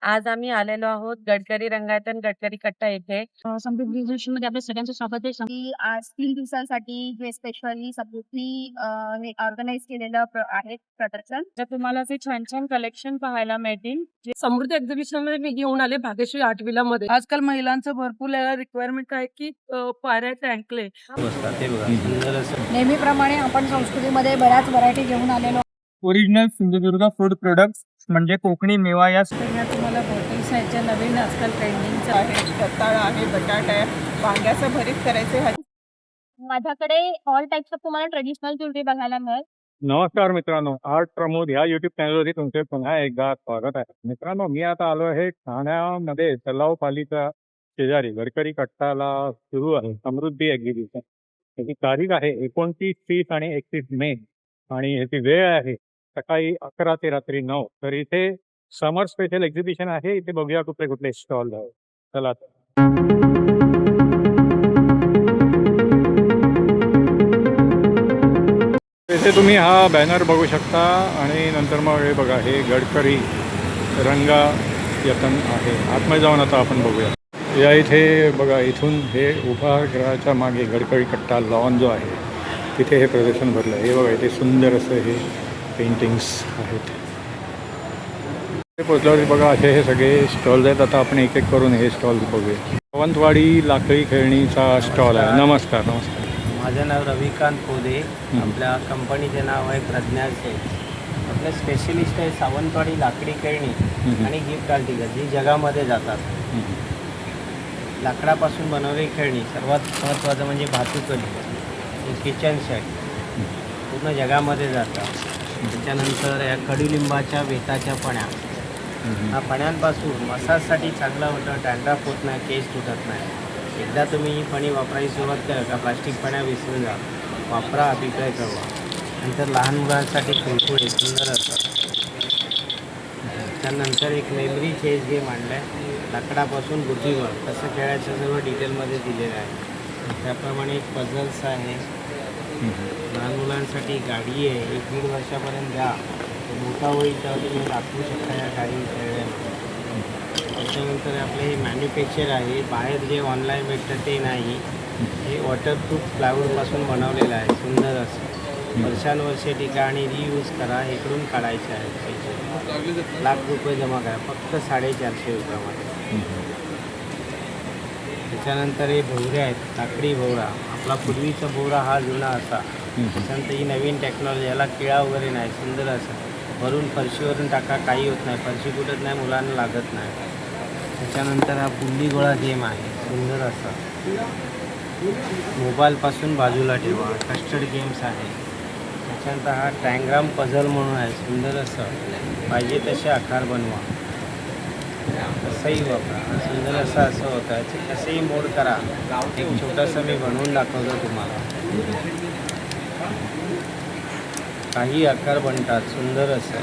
आज आम्ही आलेलो आहोत गडकरी रंगायतन गडकरी कट्टा येथे. समृद्धी मध्ये आपल्या सगळ्यांचं स्वागत आहे. की आज 3 दिवसांसाठी जे स्पेशली समृद्धी हे ऑर्गनाइज केलेलं आहे प्रदर्शन. तर तुम्हाला ते छान छान कलेक्शन पाहायला मिळतील. समृद्धी एक्झिबिशन मध्ये मी घेऊन आले भाग्यश्री आर्ट विला मध्ये. आजकाल महिलांचं भरपूर रिक्वायरमेंट आहे की पायऱ्या अँकले नेहमीप्रमाणे आपण संस्कृतीमध्ये बऱ्याच व्हरायटी घेऊन आलेलो ओरिजिनल सिंधुदुर्ग फूड प्रोडक्ट्स म्हणजे कोकणी मेवा या तुम्हाला बॉटल्स आहेत ज्या नवीन आजकाल ट्रेंडिंगचं आहे. रताळा आहे, बटाटा आहे, वांग्याचं भरीत करायचे. माझ्याकडे ऑल टाइप्स ऑफ तुम्हाला ट्रेडिशनल ज्वेलरी बघायला मिळेल. नमस्कार मित्रांनो, आर्ट प्रमोद ह्या युट्यूब चॅनलवरती तुमचे पुन्हा एकदा स्वागत आहे. मित्रांनो, मी आता आलो आहे ठाण्यामध्ये तलाव पालीचा शेजारी गडकरी कट्टाला सुरू आहे समृद्धी एक्झिबिशन. त्याची तारीख आहे 29, 30 आणि 31 मे आणि ह्याची वेळ आहे सकाळी 11 ते रात्री 9. तर इथे समर स्पेशल एक्झिबिशन आहे. इथे बघूया कुठले कुठले स्टॉल आहे. चला इथे तुम्ही हा बॅनर बघू शकता आणि नंतर मग हे बघा, हे गडकरी रंगायतन आहे. आतमध्ये जाऊन आता आपण बघूया. या इथे बघा, इथून हे उभारगृहाच्या मागे गडकरी कट्टा लॉन जो आहे तिथे हे प्रदर्शन भरलं आहे. हे बघा, इथे सुंदर असं हे पेंटिंग्स आहेत. पोचल्यावरती बघा असे हे सगळे स्टॉल्स आहेत. आता आपण एक एक करून हे स्टॉल्स बघूया. सावंतवाडी लाकडी खेळणीचा स्टॉल आहे. नमस्कार. नमस्कार. माझं नाव रविकांत पोदे. आपल्या कंपनीचे नाव आहे प्रज्ञा सेल्स. आपलं स्पेशलिस्ट आहे सावंतवाडी लाकडी खेळणी आणि गिफ्ट आर्टिकल जी जगामध्ये जातात. लाकडापासून बनवलेली खेळणी, सर्वात महत्त्वाचं म्हणजे भातुकली, किचन सेट पूर्ण जगामध्ये जातात. त्याच्यानंतर या कडुलिंबाच्या वेताच्या पण्या, हा पण्यांपासून मसाजसाठी चांगला होतं, डॅन्ड्रफ होत नाही, केस तुटत नाही. एकदा तुम्ही ही फणी वापरायची सुरुवात करा का प्लास्टिक फण्या विसरून जा, वापरा, अभिप्राय कळवा. नंतर लहान मुलांसाठी कुरकुरे सुंदर असतात. त्यानंतर एक मेमरी चेस गेम आणला आहे. लाकडापासून बुद्धिबळ कसं खेळायचं सर्व डिटेलमध्ये दिलेलं आहे. त्याप्रमाणे एक पझल्स आहे. लहान मुलांसाठी गाडी आहे, 1-1.5 वर्षापर्यंत द्या, मोठा होईल तेव्हा तुम्ही दाखवू शकता या गाडी खेळण्यामध्ये. त्याच्यानंतर आपले हे मॅन्युफॅक्चर आहे, बाहेर जे ऑनलाईन भेटतं ते नाही. हे वॉटरप्रूफ प्लायवूडपासून बनवलेलं आहे, सुंदर असं. वर्षानुवर्षे ठिकाणी रियूज करा, इकडून काढायचे आहे पैसे. लाख रुपये जमा करा फक्त 450 रुपयामध्ये. त्याच्यानंतर हे भोवरे आहेत, लाकडी भोवरा. आपला पूर्वीचा भोवरा हा जुना असा. त्याच्यानंतर ही नवीन टेक्नॉलॉजी, याला किळा वगैरे नाही, सुंदर असं. वरून फरशीवरून टाका, काही होत नाही, फरशी फुटत नाही, मुलांना लागत नाही. त्याच्यानंतर हा बुंदी गोळा गेम आहे, सुंदर असा. मोबाईलपासून बाजूला ठेवा, कस्टर्ड गेम्स आहे. त्याच्यानंतर हा ट्रँग्राम पझल म्हणून आहे, सुंदर असं. पाहिजे तसे आकार बनवा, कसंही वापरा, सुंदर असं होतं. कसंही मोड करा. एक छोटंसं मी बनवून दाखवतो तुम्हाला. काही आकार बनतात, सुंदर असं.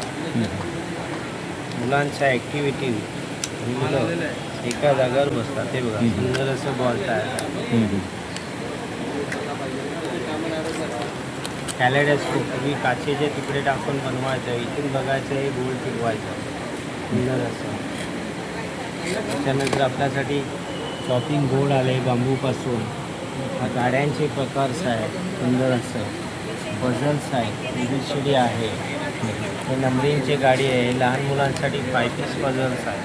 मुलांच्या ॲक्टिव्हिटी, मुलं एका जागेवर बसतात, ते बघा सुंदर असं बॉल तयार. कॅलेडोस्कोप, तुम्ही काचेचे तुकडे टाकून बनवायचं, इथून बघायचं, हे गोल फिरवायचं, सुंदर असं. त्याच्यानंतर आपल्यासाठी शॉपिंग बोर्ड आले बांबूपासून. गाड्यांचे प्रकारस आहेत, सुंदर असं. पझल्स आहे, ABCD आहे. हे नंबरिंगची गाडी आहे. लहान मुलांसाठी 5 पीस पझल्स आहे.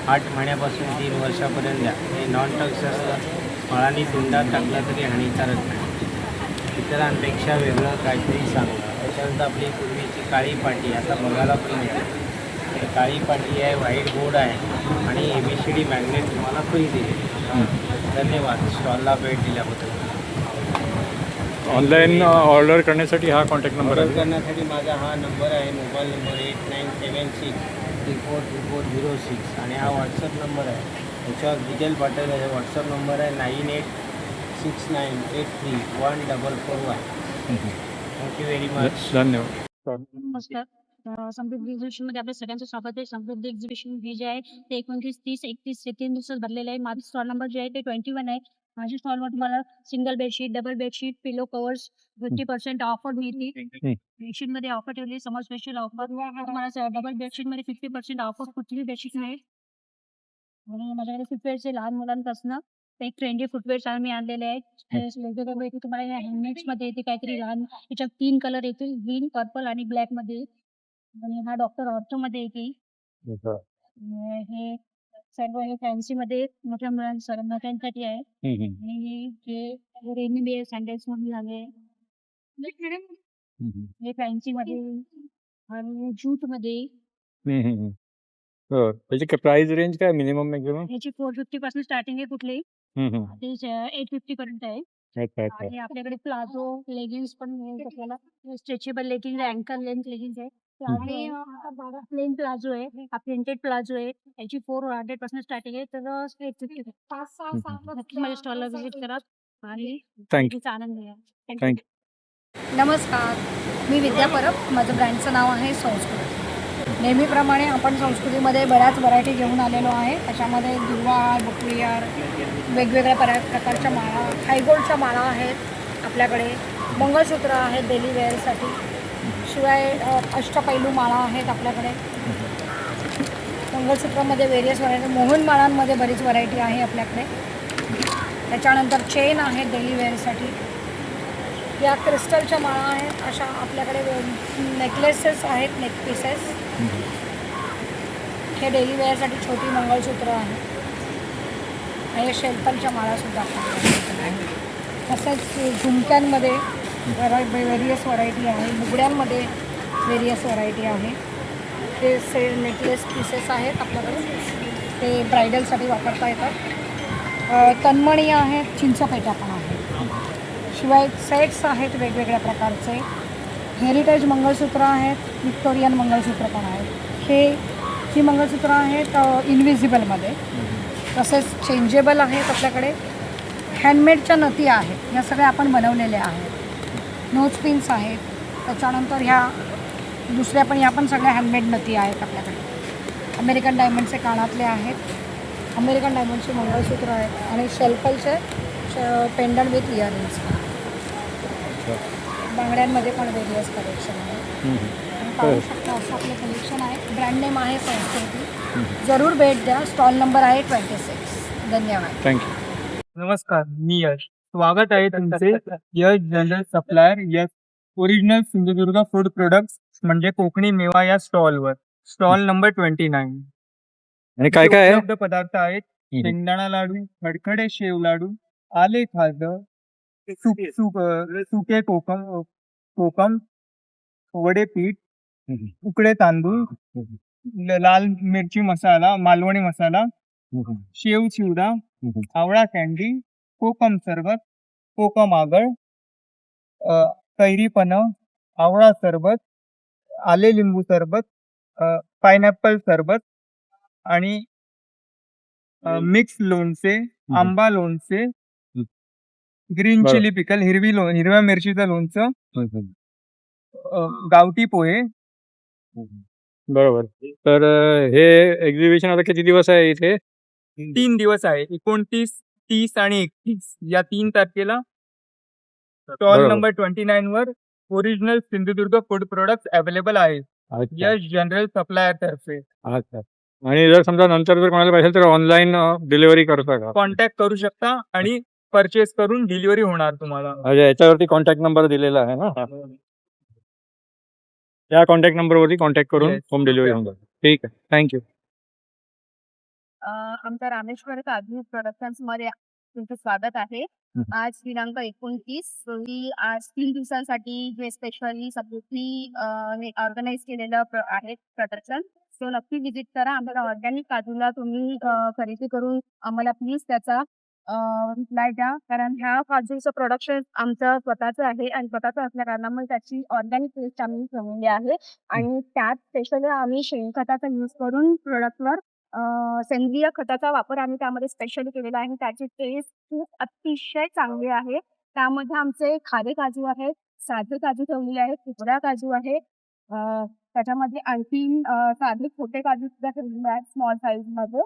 8 महिन्यापासून 3 वर्षापर्यंत द्या. हे नॉन टच असतं, फळांनी तोंडात टाकलं तरी हानिकारक नाही. इतरांपेक्षा वेगळं काहीतरी सांगा. त्याच्यानंतर आपली पूर्वीची काळी पाटी आता बघायला पण मिळते. काळी पाटी आहे, व्हाईट बोर्ड आहे आणि ABCD मॅग्नेट तुम्हाला फ्री दिले. धन्यवाद स्टॉलला भेट दिल्याबद्दल. ऑनलाईन ऑर्डर करण्यासाठी हा कॉन्टॅक्ट नंबर आहे. ऑर्डर करण्यासाठी माझा हा नंबर आहे, मोबाईल नंबर 8976 342406 आणि हा व्हॉट्सअप नंबर आहे. त्याच्यावर डिटेल पाठवलं आहे. व्हॉट्सअप नंबर आहे 9869831441. Thank you very much. धन्यवाद. नमस्कार. समृद्धी एक्झिबिशन मध्ये आपल्या सगळ्यांचं स्वागत आहे. समृद्धी एक्झिबिशन हे जे आहे ते 29, 30, 31 हे 3 दिवसात भरलेलं आहे. माझं स्टॉल नंबर जे आहे ते 21 आहे. माझ्या स्टॉलवर तुम्हाला सिंगल बेडशीट, डबल बेडशीट, पिलो कवर्स 50% ऑफर मिळते. बेडशीटमध्ये ऑफर ठेवली, समर स्पेशल ऑफर. तुम्हाला डबल बेडशीटमध्ये 50% ऑफर, कुठली बेडशीट मिळेल. आणि माझ्याकडे फुटवेअरचे लहान मुलांपासनं ते एक ट्रेंडी फुटवेअर्स आम्ही आणलेले आहेत. वेगवेगळ्या वेगळी तुम्हाला हँडमेड्समध्ये येते काहीतरी लहान याच्यात 3 कलर येतील ग्रीन, पर्पल आणि ब्लॅकमध्ये. आणि हा डॉक्टर ऑर्थोमध्ये येते. अच्छा. हे सर्व हे फॅन्सीमध्ये मोठ्या मोठ्यांसाठी आहे. आणि हे रेनी बेअर सँडल्स म्हणून आले. हे फॅन्सीमध्ये आणि ज्यूटमध्ये. त्याची प्राइस रेंज काय मिनिमम मॅक्झिमम? ह्याची 450 पासून स्टार्टिंग आहे कुठली ते 850 पर्यंत आहे. अच्छा अच्छा. आणि आपल्याकडे प्लाझो लेगिन्स पण मिळेल आपल्याला. स्ट्रेचेबल लेगिन्स आहे, अँकल लेंथ लेगिन्स आहे. आणि प्लेन प्लाझो आहे, हा प्रिंटेड प्लाझो आहे. याची 400 पासून स्टार्टिंग आहे. तर 850 नक्की माझ्या स्टॉलला व्हिजिट करा आणि थँक्यू. खरेदीचा आनंद घ्या. थँक्यू. नमस्कार, मी विद्या परब. माझं ब्रँडचं नाव आहे संस्कृती. नेहमीप्रमाणे आपण संस्कृतीमध्ये बऱ्याच व्हरायटी घेऊन आलेलो आहे. त्याच्यामध्ये दुर्वा, बुकविहार, वेगवेगळ्या प्रकारच्या माळा, हायगोल्डच्या माळा आहेत आपल्याकडे. मंगळसूत्र आहेत डेली वेअरसाठी. शिवाय अष्टपैलू माळा आहेत आपल्याकडे. मंगळसूत्रामध्ये वेरियस व्हरायटी, मोहन माळांमध्ये बरीच व्हरायटी आहे आपल्याकडे. त्याच्यानंतर चेन आहेत डेली वेअरसाठी. या क्रिस्टलच्या माळा आहेत. अशा आपल्याकडे नेकलेसेस आहेत, नेक पीसेस. हे डेली वेअरसाठी छोटी मंगळसूत्र आहे. आणि शेल्पलच्या माळासुद्धा आपल्याकडे. तसेच झुमक्यांमध्ये वेरियस व्हरायटी आहे. बुगड्यांमध्ये वेरियस व्हरायटी आहे. ते नेकलेस पीसेस आहेत आपल्याकडे. ते ब्रायडलसाठी वापरता येतात. तन्मणी आहेत, चिंचपेट्या पण आहेत. शिवाय सेट्स आहेत वेगवेगळ्या प्रकारचे. हेरिटेज मंगळसूत्र आहेत, व्हिक्टोरियन मंगळसूत्र पण आहेत. ही मंगळसूत्र आहेत इनविजिबलमध्ये. तसेच चेंजेबल आहेत आपल्याकडे. हँडमेडच्या नती आहेत, या सगळ्या आपण बनवलेल्या आहेत. नोज पिन्स आहेत. त्याच्यानंतर ह्या पण सगळ्या हँडमेड नती आहेत आपल्याकडे. अमेरिकन डायमंडचे कानातले आहेत. अमेरिकन डायमंडचे मंगळसूत्र आहेत. आणि शेल्पलचे पेंडंट विथ इयरिंग्स. बांगड्यांमध्ये पण वेरियस कलेक्शन आहे. पाहू शकता असं आपलं कलेक्शन आहे. ब्रँड नेम आहे संस्कृती. जरूर भेट द्या. स्टॉल नंबर आहे 26. धन्यवाद. थँक्यू. नमस्कार, मी यश. स्वागत आहे तुमचे यश जनरल सप्लायर, यश ओरिजिनल सिंधुदुर्ग फूड प्रोडक्ट्स म्हणजे कोकणी मेवा या स्टॉलवर. Stall number 29. आणि काय काय आहे? उपलब्ध पदार्थ आहेत शेंगदाणा लाडू, खडखडे शेव लाडू, आले खारड, सुके कोकम, वडे पीठ, उकडे तांदूळ, लाल मिरची मसाला, मालवणी मसाला, शेव चिवडा, आवळा कॅन्डी, कोकम सरबत, कोकम आगळ, कैरी पन्ह, आवळा सरबत, आले लिंबू सरबत, पायनॅपल सरबत आणि मिक्स लोणचे, आंबा लोणचे, ग्रीन चिली पिकल, हिरव्या मिरचीचं लोणचं, गावठी पोहे. बरोबर. तर हे एक्झिबिशन आता किती दिवस आहे इथे? 3 दिवस आहे. 29, 30 आणि 31 या 3 तारखेला स्टॉल बरोबर. नंबर 29 वर original Sindhudurg food products available आहेत. अच्छा. यश जनरल सप्लायर तर्फे. अच्छा. आणि जर समजा नंतर जर कोणाला पाहिजे तर ऑनलाईन डिलिव्हरी करता का? कॉन्टॅक्ट करू शकता आणि परचेस करून डिलिव्हरी होणार तुम्हाला. अच्छा, याच्यावरती कॉन्टॅक्ट नंबर दिलेला आहे ना? त्या कॉन्टॅक्ट नंबरवरती कॉन्टॅक्ट करून Yes. होम डिलिव्हरी होऊन जाईल. ठीक आहे. थँक्यू. आमच्या रामेश्वर काजू प्रोडक्शन्स मध्ये तुमचं स्वागत आहे. आज दिनांक 29 रोजी आज 3 दिवसांसाठी जे स्पेशली सब्जेक्टली ऑर्गनाईज केलेलं आहे प्रदर्शन. सो नक्की व्हिजिट करा. आम्हाला ऑर्गॅनिक काजूला तुम्ही खरेदी करून आम्हाला प्लीज त्याचा रिप्लाय द्या. कारण ह्या काजूचं प्रोडक्शन आमचं स्वतःचं आहे आणि स्वतःचं असल्या कारणामुळे त्याची ऑर्गॅनिक टेस्ट आम्ही ठेवलेली आहे. आणि त्यात स्पेशली आम्ही शेणखताचा यूज करून प्रोडक्टवर सेंद्रिय खताचा वापर आम्ही त्यामध्ये स्पेशली केलेला आहे. त्याची टेस्ट खूप अतिशय चांगली आहे. त्यामध्ये आमचे खारे काजू आहेत, साधे काजू ठेवलेले आहेत, तुकड्या काजू आहे. त्याच्यामध्ये आणखीन साधे छोटे काजू सुद्धा ठेवलेले आहेत स्मॉल साईज मध्ये.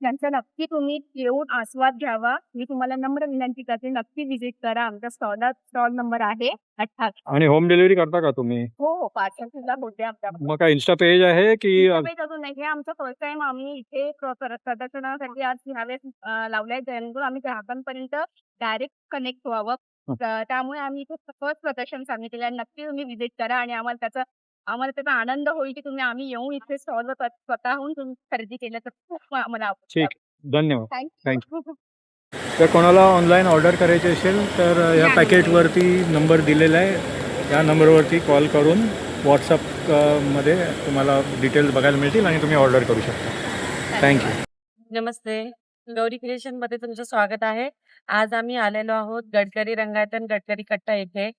त्यांचा नक्की तुम्ही येऊन आस्वाद घ्यावा. मी तुम्हाला नम्र विनंती करते, नक्की व्हिजिट करा. आमच्या स्टॉल नंबर आहे 18. आणि होम डिलिव्हरी करता का तुम्ही? हो, पार्सल सुद्धा होते आमच्याकडे. मग काय इन्स्टा पेज आहे की अजून नाही. हे आमचं फर्स्ट टाइम आम्ही इथे प्रदर्शनासाठी आज ह्यावेळेस लावलंय, जेणेकरून आम्ही ग्राहकांपर्यंत डायरेक्ट कनेक्ट व्हावं. त्यामुळे आम्ही इथे फर्स्ट प्रदर्शन सांगितलेलं आहे. नक्की तुम्ही व्हिजिट करा आणि आम्हाला त्याचा आनंद होईल की आम्ही येऊन इथे स्टॉलवर स्वतःहून तुम्ही खरेदी केलं तर खूप आम्हाला ठीक. आवडेल. धन्यवाद. थँक्यू. तर कोणाला ऑनलाईन ऑर्डर करायची असेल तर या पॅकेटवरती नंबर दिलेला आहे. या नंबरवरती कॉल करून व्हॉट्सअपमध्ये तुम्हाला डिटेल्स बघायला मिळतील आणि तुम्ही ऑर्डर करू शकता. थँक्यू. नमस्ते. गौरी क्रिएशनमध्ये तुमचं स्वागत आहे. आज आम्ही आलेलो आहोत गडकरी रंगायतन गडकरी कट्टा येथे.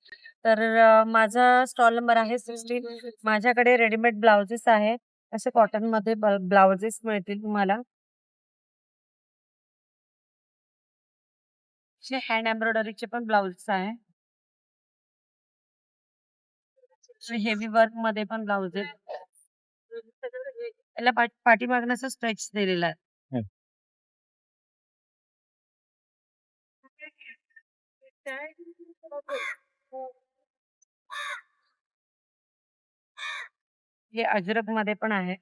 तर माझा स्टॉल नंबर आहे 16. माझ्याकडे रेडीमेड ब्लाउजेस आहे. असे कॉटनमध्ये ब्लाउजेस मिळतील तुम्हाला. असे हँड एम्ब्रॉयडरीचे पण ब्लाउजेस आहे. हेवी वर्क मध्ये पण ब्लाउजेस. याला पाठीमागनं असं स्ट्रेच दिलेला आहे. हे अजरक मध्ये पण आहे,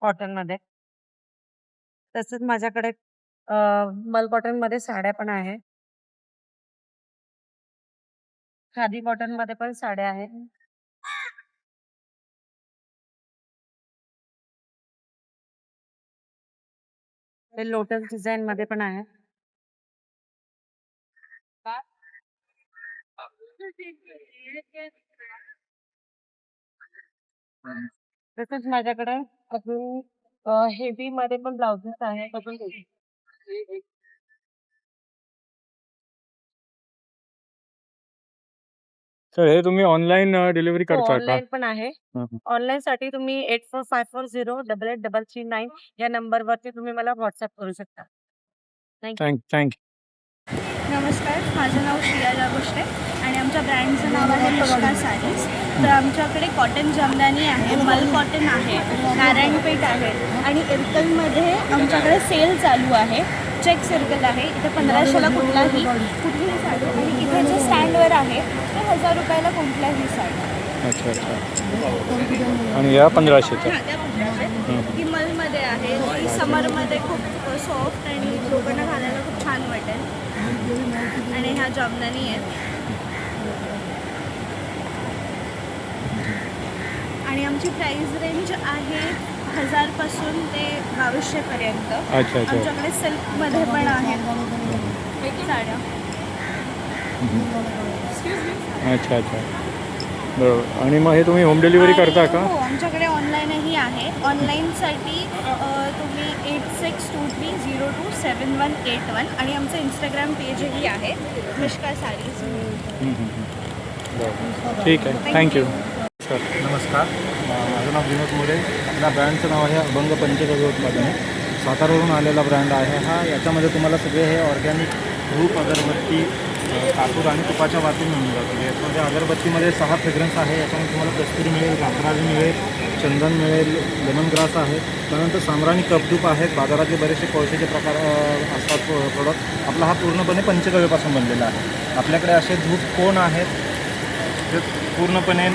कॉटन मध्ये. तसंच माझ्याकडे मल कॉटन मध्ये साड्या पण आहे. खादी कॉटन मध्ये पण साड्या आहेत. हे लोटस डिझाइन मध्ये पण आहे. तसंच माझ्याकडे अजून हेवी मध्ये पण ब्लाउजेस आहेत. तर हे तुम्ही ऑनलाईन डिलिव्हरी हो, करता का? ऑनलाईन पण आहे. हं, हं. ऑनलाईन साठी तुम्ही 8454088339 या नंबरवरती तुम्ही मला व्हॉट्सअप करू शकता. थँक्यू. नमस्कार, माझं नाव श्रिया जागोष्टे आणि आमच्या ब्रँडचं नाव आहे मिष्का साडीज. तर आमच्याकडे कॉटन जामदानी आहे, मल कॉटन आहे, नारायणपेठ आहे आणि इरकलमध्ये आमच्याकडे सेल चालू आहे. चेक सर्कल आहे. इथे 1500ला कुठलीही साडी आणि इथे जे स्टँडवर आहे ते 1000 रुपयाला कुठल्याही साडी. अच्छा. आणि या 1500च्या. हां, त्या 1500. ही मलमध्ये आहे. ही समरमध्ये खूप सॉफ्ट आणि लोकांना घालायला खूप छान वाटेल. आणि ह्या जामदानी आहेत. आणि आमची प्राइस रेंज आहे 1000 पासून ते 2200 पर्यंत. अच्छा. आमच्याकडे सिल्कमध्ये पण आहेत साड्या. अच्छा. बरोबर. आणि मग हे तुम्ही होम डिलिव्हरी करता का? हो, आमच्याकडे ऑनलाईनही आहे. ऑनलाईनसाठी तुम्ही 8623027181 आणि आमचं इंस्टाग्राम पेजही आहे मिष्का साडीज. बरं. ठीक आहे. थँक्यू. सर नमस्कार, माझं नाव विनोद मोरे. आपल्या ब्रँडचं नाव आहे अभंग पंचगव्य उत्पादने. सातारावरून आलेला ब्रँड आहे हा. याच्यामध्ये तुम्हाला सगळे हे ऑर्गॅनिक धूप, अगरबत्ती, कापूर आणि तुपाच्या वाती मिळून जातील. याच्यामध्ये अगरबत्तीमध्ये 6 फ्रेग्रन्स आहे. याच्यामध्ये तुम्हाला कस्तुरी मिळेल, रातराणी मिळेल, चंदन मिळेल, लेमन ग्रास आहे. त्यानंतर साम्राणी कपधूप आहेत. बाजारातले बरेचसे कोळसेचे प्रकार असतात प्रोडक्ट. आपला हा पूर्णपणे पंचगव्यपासून बनलेला आहे. आपल्याकडे असे धूप कोण आहेत जे पूर्णपणे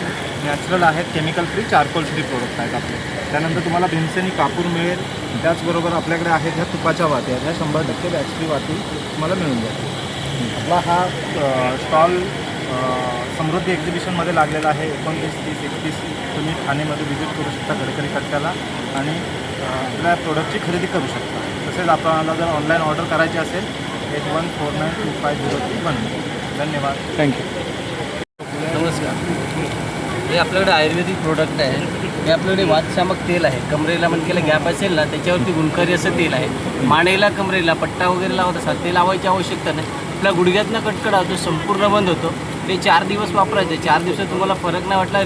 नॅचरल आहेत, chemical free, charcoal free product आहेत आपले. त्यानंतर तुम्हाला भीमसेनी कापूर मिळेल. त्याचबरोबर आपल्याकडे आहेत ह्या तुपाच्या वाती आहेत. ह्या 100% बॅच फ्री वाती तुम्हाला मिळून जातील. आपला हा स्टॉल समृद्धी एक्झिबिशनमध्ये लागलेला आहे. 29, 30, 31 तुम्ही ठाणेमध्ये व्हिजिट करू शकता गडकरी कट्ट्याला आणि आपल्या प्रोडक्टची खरेदी करू शकता. तसेच आपल्याला जर ऑनलाईन ऑर्डर करायची असेल 8149250311. धन्यवाद. थँक्यू. नमस्कार. हे आपल्याकडे आयुर्वेदिक प्रोडक्ट आहे. हे आपल्याकडे वातशामक तेल आहे. कमरेला मणकेला गॅप असेल ना त्याच्यावरती गुणकारी असं तेल आहे. मानेला, कमरेला पट्टा वगैरे लावत असाल ते लावायची आवश्यकता नाही. आपल्या गुडघ्यातनं कटकडा होतो, संपूर्ण बंद होतो. ते 4 दिवस वापरायचे. 4 दिवसात तुम्हाला फरक नाही वाटला,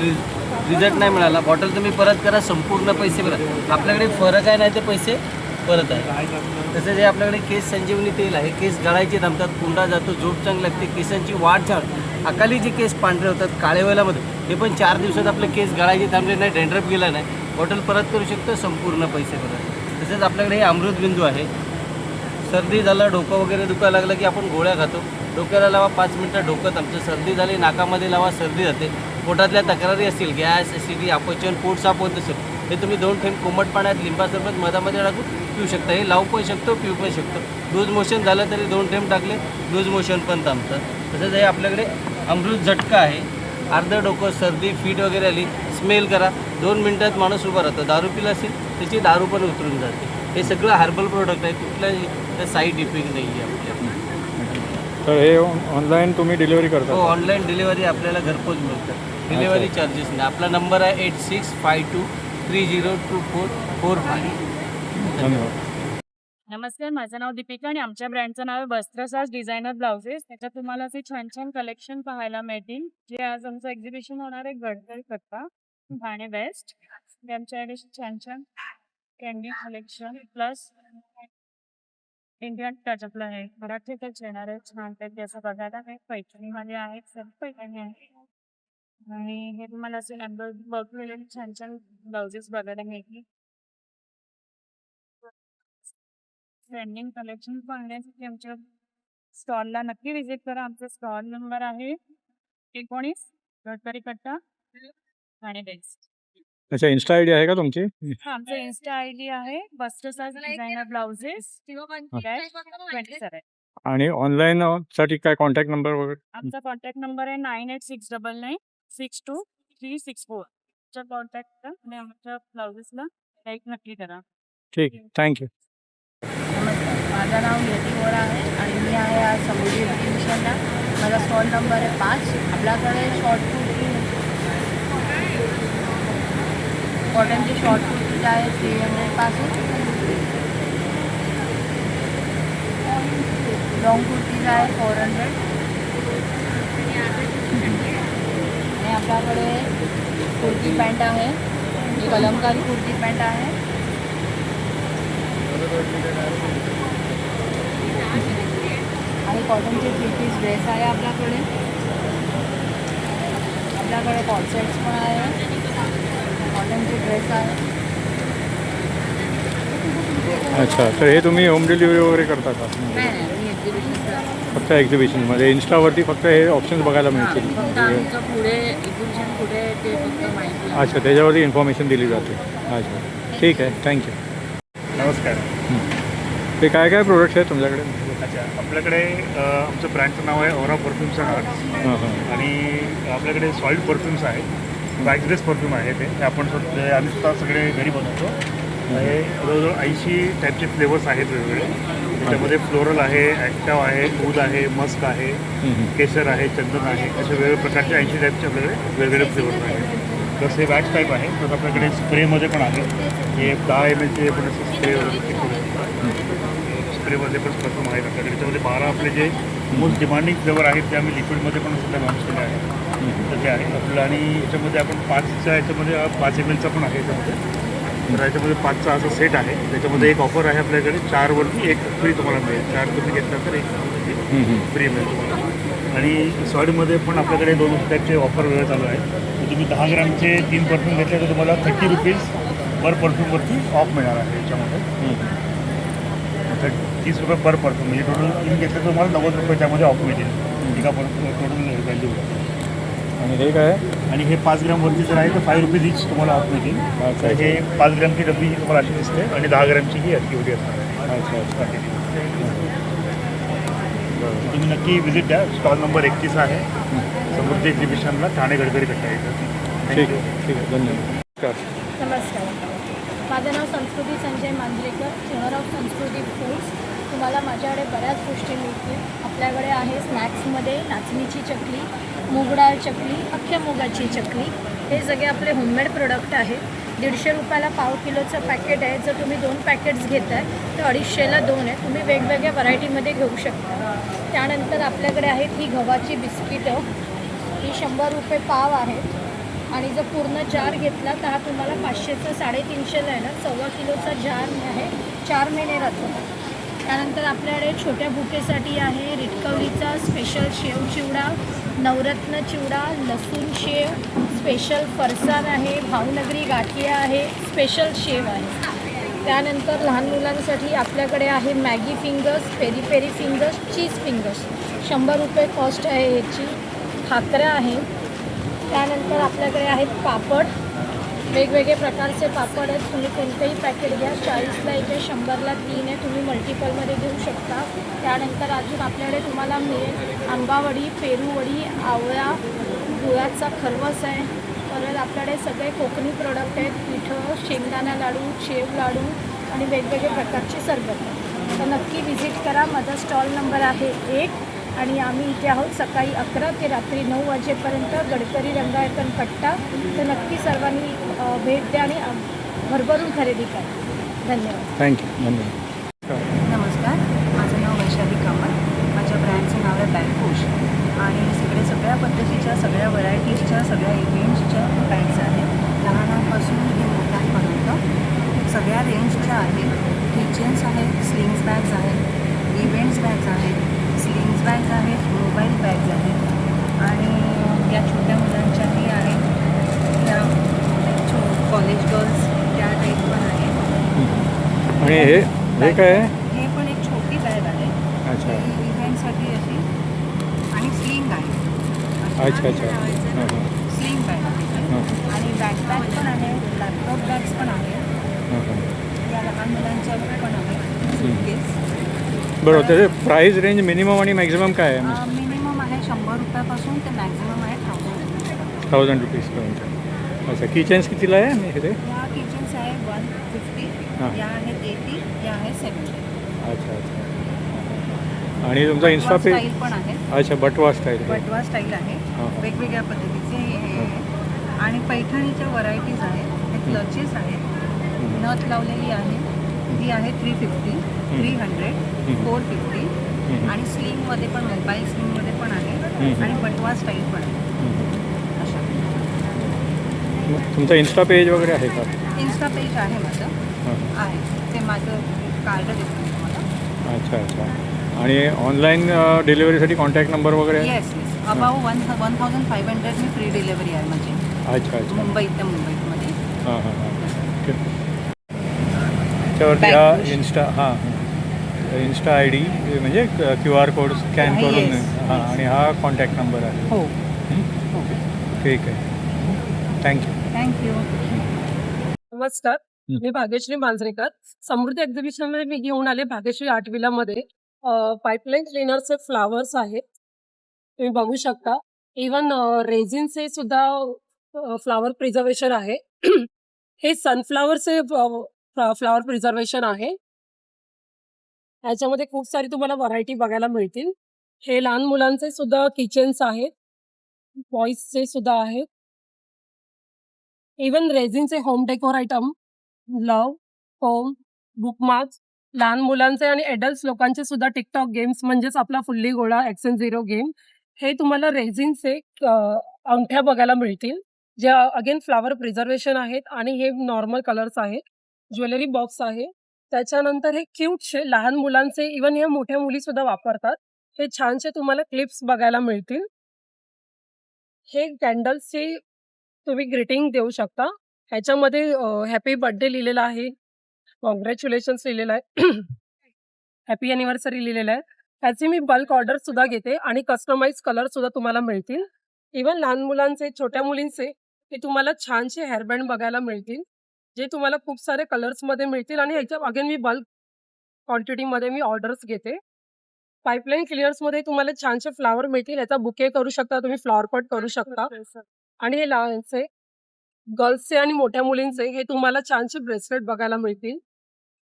रिझल्ट नाही मिळाला, बॉटल तुम्ही परत करा, संपूर्ण पैसे भरा. आपल्याकडे फरक आहे नाही ते पैसे परत आहे. तसंच हे आपल्याकडे केस संजीवनी तेल आहे. केस गळायचे थांबतात, कुंडा जातो, झोप चांगली लागते, केसांची वाढ छान, अकाली जे केस पांढरे होतात काळे वेलामध्ये हे पण 4 दिवसात आपले केस गळायचे थांबले नाही, डॅन्ड्रफ गेला नाही, बॉटल परत करू शकतो, संपूर्ण पैसे भरा. तसेच आपल्याकडे हे अमृतबिंदू आहे. सर्दी झालं, डोकं वगैरे दुखायला लागलं की आपण गोळ्या खातो. डोक्याला लावा 5 मिनटं डोकं थांबतं. सर्दी झाली नाकामध्ये लावा, सर्दी जाते. पोटातल्या तक्रारी असतील, गॅस, ॲसिडिटी, अपचन, पोट साफ होत असेल, हे तुम्ही 2 थेंब कोमट पाण्यात लिंबा सरबत मधामध्ये टाकून पिऊ शकता. हे लावू पण शकतो, पिऊ पण शकतो. लूज मोशन झालं तरी 2 थेंब टाकले, लूज मोशन पण थांबतं. तसंच हे आपल्याकडे अमृत झटका आहे. अर्धं डोकं, सर्दी, फीट वगैरे आली, स्मेल करा, 2 मिनटात माणूस उभा राहतो. दारू पिला असेल त्याची दारू पण उतरून जाते. हे सगळं हर्बल प्रोडक्ट आहे, कुठलाही साईड इफेक्ट नाही आहे आपल्या. तर हे ऑनलाईन तुम्ही डिलिव्हरी करता? हो, ऑनलाईन डिलिव्हरी आपल्याला घरपोच मिळतं. डिलिव्हरी चार्जेस नाही. आपला नंबर आहे 8652302445. धन्यवाद. नमस्कार, माझं नाव दीपिका आणि आमच्या ब्रँडचं नाव आहे वस्त्रसाज डिझायनर ब्लाउजेस. त्याच्यात तुम्हाला असे छान छान कलेक्शन पाहायला मिळतील, जे आज आमचं एक्झिबिशन होणार आहे गडकरी कट्टा ठाणे वेस्ट. आमच्याकडे छान छान candy collection plus Indian touch आपलं आहे, मराठी टच येणार आहे. छान पैकी असं बघायला आहे. पैठणीमध्ये आहेत, सर्व पैठणी आहे. आणि हे तुम्हाला असे वर्क रिलेटेड छान छान ब्लाउजेस बघायला मिळतील. ट्रेंडिंग कलेक्शन पाहण्यासाठी आमच्या स्टॉलला नक्की व्हिजिट करा. आमचा स्टॉल नंबर आहे 19 गडकरी कट्टा ठाणे वेस्ट. अच्छा, इन्स्टा आय डी आहे का तुमची? हा, आमचा इन्स्टा आय डी आहे वस्त्रसाज डिझायनर ब्लाउजेस 27. आणि ऑनलाईन साठी काय कॉन्टॅक्ट नंबर वगैरे? आमचा कॉन्टॅक्ट नंबर आहे 9869962364. च्या कॉन्टॅक्ट करा आणि आमच्या ब्लाउजेसला लाईक नक्की करा. ठीक आहे, थँक्यू. नमस्कार, माझं नाव यती वोरा आहे आणि मी आहे आज समुद्री एक्झिबिशनला. माझा स्टॉल नंबर आहे 5. आपल्याकडे शॉर्ट कुर्ती, कॉटनची शॉर्ट कुर्ती आहे 300 पासून. लॉंग कुर्तीज आहे 400. आणि आपल्याकडे कुर्ती पॅन्ट आहे, कलमकारी कुर्ती पॅन्ट आहे. आणि कॉटनचे 3 पीस ड्रेस आहे आपल्याकडे. आपल्याकडे कॉर्सेट्स पण आहे, कॉटनचे ड्रेस आहे. अच्छा, तर हे तुम्ही होम डिलिव्हरी वगैरे करता का? नाही मी एक्झिबिशन फक्त एक्झिबिशनमध्ये इन्स्टावरती फक्त हे ऑप्शन्स बघायला मिळतील? फक्त आमचं पुढे एक्झिबिशन पुढे ते फक्त माहिती. अच्छा, त्याच्यावरती इन्फॉर्मेशन दिली जाते. अच्छा, ठीक आहे, थँक्यू. नमस्कार. ते काय काय प्रोडक्ट्स आहेत तुमच्याकडे? अच्छा, आपल्याकडे आमचं ब्रँडचं नाव आहे ओरा परफ्युम्स अँड आर्ट्स. हां हां. आणि आपल्याकडे सॉलिड परफ्युम्स आहेत, वॅक्सलेस परफ्यूम आहे. ते आपण आम्ही स्वतः सगळे घरी बनवतो. हे जवळजवळ 80 टाईपचे फ्लेवर्स आहेत वेगवेगळे. त्याच्यामध्ये फ्लोरल आहे, ॲक्टाव आहे, दूध आहे, मस्क आहे, केसर आहे, चंदन आहे, असे वेगवेगळ्या प्रकारचे 80 टाईपचे आपल्याकडे वेगवेगळे फ्लेवर्स आहेत. प्लस हे वॅक्स टाईप आहे. तर आपल्याकडे स्प्रेमध्ये पण आहे. हे 10 ml पण असं स्प्रे स्प्रेमध्ये पण परफ्यूम आहेत आपल्याकडे. त्याच्यामध्ये 12 आपले जे मोस्ट डिमांडिंग फ्लेवर आहेत ते आम्ही लिक्विडमध्ये पण सध्या लॉन्च केले आहे. तर ते आहे आपलं. आणि याच्यामध्ये आपण 5च्या याच्यामध्ये 5 ml पण आहे याच्यामध्ये. तर याच्यामध्ये 5चा असा सेट आहे. त्याच्यामध्ये एक ऑफर आहे आपल्याकडे, 4वरती 1 फ्री तुम्हाला मिळेल. 4 तुम्ही घेतला तर 1 फ्री मिळेल तुम्हाला. आणि सॉलिडमध्ये पण आपल्याकडे 2 टाईपचे ऑफर वेळ चालू आहे. तर तुम्ही 10 ग्रामचे 3 परफ्यूम घेतले तर तुम्हाला 30 रुपीज पर परफ्यूमवरती ऑफ मिळणार आहे याच्यामध्ये. 30 रुपये पर परफ्यूम, म्हणजे टोटल 3 घेतले तर तुम्हाला 90 रुपये त्यामध्ये ऑफ मिळतील एका टोटल व्हॅल्यू. आणि हे काय? आणि हे 5 ग्रामवरती जर आहे तर 5 रुपीज इच तुम्हाला ऑफ मिळतील. तर हे 5 ग्रामची डब्बी तुम्हाला अशी दिसते आणि 10 ग्रामची ही अशी एवढी असणार आहे. अच्छा. तुम्ही नक्की विजिट द्या. स्टॉल नंबर 31 आहे समृद्धी एक्झिबिशनला, ठाणे गडकरी कट्टा येतं. ठीक आहे, ठीक आहे, धन्यवाद. नमस्कार, माझं नाव संस्कृती संजय मांजरेकर, ओनर ऑफ संस्कृती फूड्स. तुम्हाला माझ्याकडे बऱ्याच गोष्टी मिळतील. आपल्याकडे आहे स्नॅक्समध्ये नाचणीची चकली, मूग डाळ चकली, अख्ख्या मुगाची चकली. हे सगळे आपले होममेड प्रोडक्ट आहेत. 150 रुपयाला पाव किलोचं पॅकेट आहे. जर तुम्ही 2 पॅकेट्स घेताय तर 250ला 2 आहे. तुम्ही वेगवेगळ्या व्हरायटीमध्ये घेऊ शकता. त्यानंतर आपल्याकडे आहेत ही गव्हाची बिस्किटं, ही 100 रुपये पाव आहेत. आणि जर पूर्ण जार घेतला तर हा तुम्हाला 500चा 350ला आहे ना, 1.25 किलोचा जार आहे. 4 महिने राहतो. त्यानंतर आपल्याकडे छोट्या बुकेसाठी आहे रिटकवलीचा स्पेशल शेव चिवडा, नवरत्न चिवडा, लसूण शेव, स्पेशल फरसाण आहे, भावनगरी गाठिया आहे, स्पेशल शेव आहे. त्यानंतर लहान मुलांसाठी आपल्याकडे आहे Maggi fingers, peri peri fingers, cheese fingers. 100 रुपये कॉस्ट आहे याची. खाकऱ्या आहे. त्यानंतर आपल्याकडे आहेत पापड. वेगवेगळे प्रकारचे पापड आहेत. तुम्ही कोणतेही पॅकेट घ्या. 40ला एक आहे, 100ला 3 आहे. तुम्ही मल्टिपलमध्ये घेऊ शकता. त्यानंतर अजून आपल्याकडे तुम्हाला मिळेल आंबावडी, पेरूवडी, आवळा, गुळाचा खरवस आहे. परत आपल्याकडे सगळे कोकणी प्रोडक्ट आहेत. पिठं, शेंगदाणा लाडू, शेव लाडू आणि वेगवेगळे प्रकारचे सरबत. तर नक्की व्हिजिट करा. माझा स्टॉल नंबर आहे 1 आणि आम्ही इथे आहोत सकाळी 11 ते रात्री 9 वाजेपर्यंत. गडकरी रंगायतन कट्टा. तर नक्की सर्वांनी भेट द्या आणि भरभरून खरेदी करा. धन्यवाद. थँक्यू. धन्यवाद. नमस्कार, माझं नाव वैशाली कामत. माझ्या ब्रँडचं नाव आहे बँकोश आणि सगळ्या पद्धतीच्या, सगळ्या व्हरायटीजच्या, सगळ्या इव्हेंट्सच्या बॅग्स आहेत. लहानांपासून ते मोठ्यांपर्यंत सगळ्या रेंजच्या आहेत. किचन्स आहेत, स्लिंग्स बॅग्स आहेत, इव्हेंट्स बॅग्स आहेत, स्लिंग्स बॅग्स आहेत, मोबाईल बॅग्स आहेत आणि या छोट्या मुलांच्याही आहेत. त्या कॉलेज गर्ल्स त्या टाईप पण आहेत. आणि हे काय आहे? हे पण एक छोटी बॅग आहे. अच्छा इव्हेंटसाठी अशी आणि स्लिंग आहे. अच्छा अच्छा. हां हां स्लिंग बॅग आहे हां आणि बॅकपॅक पण आहे. लॅपटॉप बॅग्स पण आहे. हां हां. या लहान मुलांच्या पण आहे. सूटकेस बरोबर. त्याचे प्राईस रेंज मिनिमम आणि मॅक्झिमम काय आहे? मिनिमम आहे 100 रुपयापासून ते मॅक्झिमम आहे 1000 1000 रुपीजपर्यंत. अच्छा. किचन्स कितीला आहे मी इथे? या किचन्स आहे 150. हां. या आहेत 80. या आहे 70. अच्छा अच्छा. आणि तुमचा इन्स्टा पेज? स्टाईल पण आहे. अच्छा. बटवा स्टाईल. बटवा स्टाईल आहे. हां. वेगवेगळ्या पद्धतीचे हे आहे. आणि पैठणीच्या व्हरायटीज आहेत. हे क्लचेस आहेत. नथ लावलेली आहे. ती आहे 350, 300, 450 आणि स्लिंगमध्ये पण, मोबाईल स्लिंगमध्ये पण आहे आणि बटवा स्टाईल पण आहे. अशा तुमचा इन्स्टा पेज वगैरे आहे का? इन्स्टा पेज आहे माझं. हां. आहे ते माझं कार्ड देतो तुम्हाला. अच्छा अच्छा. आणि ऑनलाईन डिलिव्हरीसाठी कॉन्टॅक्ट नंबर वगैरे आहे? Yes yes. अबाव 1500 मी फ्री डिलेवरी आहे माझी. अच्छा अच्छा. मुंबईमध्ये. हां हां हां. त्याच्यावरती हा इन्स्टा इन्स्टा आय डी म्हणजे QR कोड स्कॅन Yes, करून yes. हां. आणि हा कॉन्टॅक्ट नंबर आहे. हो. ठीक आहे. थँक्यू. नमस्कार, मी भाग्यश्री मांजरेकर. समृद्धी एक्झिबिशनमध्ये मी घेऊन आले भाग्यश्री आर्ट विलामध्ये पाईपलाईन क्लीनरचे फ्लावर्स आहेत. तुम्ही बघू शकता. इवन रेझिनचे सुद्धा फ्लावर प्रिझर्वेशन आहे. हे सनफ्लावरचे फ्लावर प्रिझर्वेशन आहे. ह्याच्यामध्ये खूप सारी तुम्हाला व्हरायटी बघायला मिळतील. हे लहान मुलांचे सुद्धा किचन्स आहेत. बॉईजचे सुद्धा आहेत. इवन रेझिनचे home decor item, love, home, bookmarks, लहान मुलांचे आणि एडल्ट लोकांचे सुद्धा टिकटॉक गेम्स म्हणजेच आपला फुल्ली गोळा एक्सन 0 गेम. हे तुम्हाला रेझिनचे अंगठ्या बघायला मिळतील. ज्या अगेन फ्लावर प्रिझर्वेशन आहेत आणि हे नॉर्मल कलर्स आहेत. ज्वेलरी बॉक्स आहे. त्याच्यानंतर हे क्यूटशे लहान मुलांचे, इवन हे मोठ्या मुलीसुद्धा वापरतात. हे छानसे तुम्हाला क्लिप्स बघायला मिळतील. हे कॅन्डल्सचे तुम्ही ग्रीटिंग देऊ शकता. ह्याच्यामध्ये हॅपी बर्थडे लिहिलेला आहे. कॉंग्रॅच्युलेशन्स लिहिलेलं आहे. हॅपी ॲनिव्हर्सरी लिहिलेलं आहे. ह्याची मी बल्क ऑर्डरसुद्धा घेते आणि कस्टमाइज कलरसुद्धा तुम्हाला मिळतील. इवन लहान मुलांचे, छोट्या मुलींचे ते तुम्हाला छानसे हेअरबँड बघायला मिळतील. जे तुम्हाला खूप सारे कलर्समध्ये मिळतील आणि ह्याच्या अगेन मी बल्क क्वांटिटीमध्ये मी ऑर्डर्स घेते. पाईपलाईन क्लिअर्समध्ये तुम्हाला छानसे फ्लावर मिळतील. याचा बुके करू शकता तुम्ही, फ्लॉवर पॉट करू शकता. आणि हे लहानचे, गर्ल्सचे आणि मोठ्या मुलींचे हे तुम्हाला छानसे ब्रेसलेट बघायला मिळतील.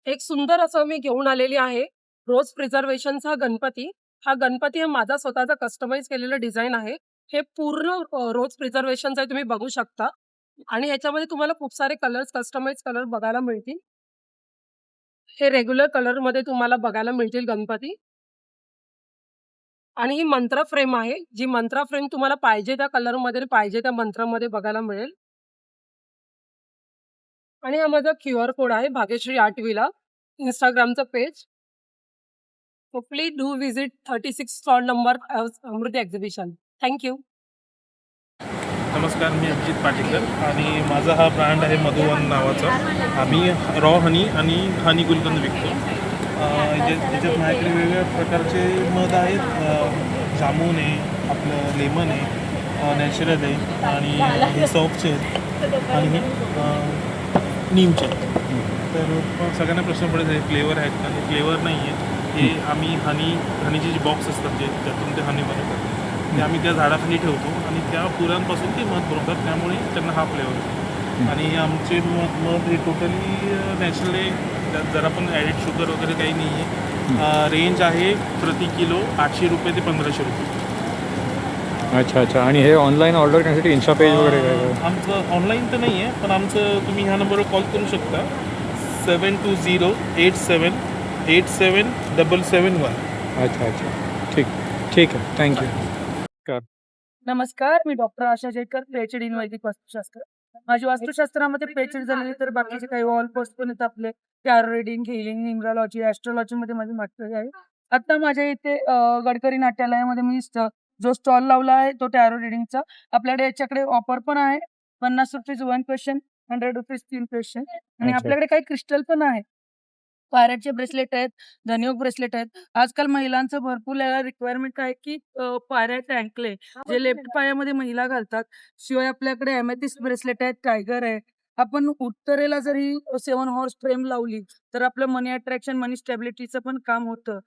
एक सुंदर असं मी घेऊन आलेली आहे रोज प्रिझर्वेशनचा गणपती. हा गणपती हा माझा स्वतःचा कस्टमाइज केलेला डिझाईन आहे. हे पूर्ण रोज प्रिझर्वेशनचं आहे, तुम्ही बघू शकता. आणि ह्याच्यामध्ये तुम्हाला खूप सारे कलर्स, कस्टमाइज कलर बघायला मिळतील. हे रेग्युलर कलरमध्ये तुम्हाला बघायला मिळतील गणपती. आणि ही मंत्र फ्रेम आहे. जी मंत्र फ्रेम तुम्हाला पाहिजे त्या कलरमध्ये, पाहिजे त्या मंत्रामध्ये बघायला मिळेल. आणि हा माझा QR कोड आहे भाग्यश्री आर्ट विला, इंस्टाग्रामचं page. So please do visit 36 stall number Samruddhi exhibition. Thank you. नमस्कार, मी अभिजित पाटीकर आणि माझा हा ब्रँड आहे मधुवन नावाचा. आम्ही रॉ हनी आणि हनी गुलकंद विकतो. याच्यात माझ्याकडे वेगवेगळ्या प्रकारचे मध आहेत. जामून आहे, आपलं लेमन आहे, नॅचरल आहे आणि हे सॉफ्टचे आहेत आणि हे नीमचे आहेत. तर सगळ्यांना प्रश्न पडत आहे फ्लेवर आहेत का? फ्लेवर नाही आहे. हे आम्ही हनीचे जे बॉक्स असतात जे त्यातून ते हनी बनवतात ते आम्ही त्या झाडाखाली ठेवतो आणि त्या फुलांपासून ते मध बनवतात, त्यामुळे त्यांना हा फ्लेवर येतो. आणि आमचे मध हे टोटली नॅचरल आहे. त्यात जरा पण ॲडेड शुगर वगैरे काही नाही आहे. रेंज आहे प्रति किलो 800 रुपये ते 1500 रुपये. अच्छा. आणि हे ऑनलाईन ऑर्डर करण्यासाठी इन्स्टा पेज वगैरे काय? आमचं ऑनलाईन तर नाही आहे, पण आमचं तुम्ही ह्या नंबरवर कॉल करू शकता 7208787771. अच्छा. ठीक आहे. थँक्यू. नमस्कार, मी doctor Asha Jaykar, PhD in Vedic Vastushastra. माझी वास्तुशास्त्रामध्ये पीएचडी झालेली, तर बाकीचे काही वॉल पोस्ट पण आहेत आपले. टॅरो रीडिंग, हिलिंग, न्यूमरॉलॉजी, ॲस्ट्रोलॉजीमध्ये माझी मास्टरी आहे. आता माझ्या इथे गडकरी नाट्यालयामध्ये मी जो स्टॉल लावला आहे तो टॅरो रीडिंगचा. आपल्याकडे याच्याकडे ऑफर पण आहे. 50 रुपीज 1 क्वेश्चन, 100 रुपीज 3 क्वेश्चन. आणि अच्छा. आपल्याकडे काही क्रिस्टल पण आहे. पायऱ्याचे ब्रेसलेट आहेत, धनयोग ब्रेसलेट आहेत. आजकाल महिलांचं भरपूर रिक्वायरमेंट आहे की पायऱ्याचे अँकले जे लेफ्ट पायामध्ये महिला घालतात. शिवाय आपल्याकडे एमेथिस्ट ब्रेसलेट आहेत, टायगर आहे. आपण उत्तरेला जरी 7 हॉर्स फ्रेम लावली तर आपलं मनी अट्रॅक्शन, मनी स्टॅबिलिटीचं पण काम होतं.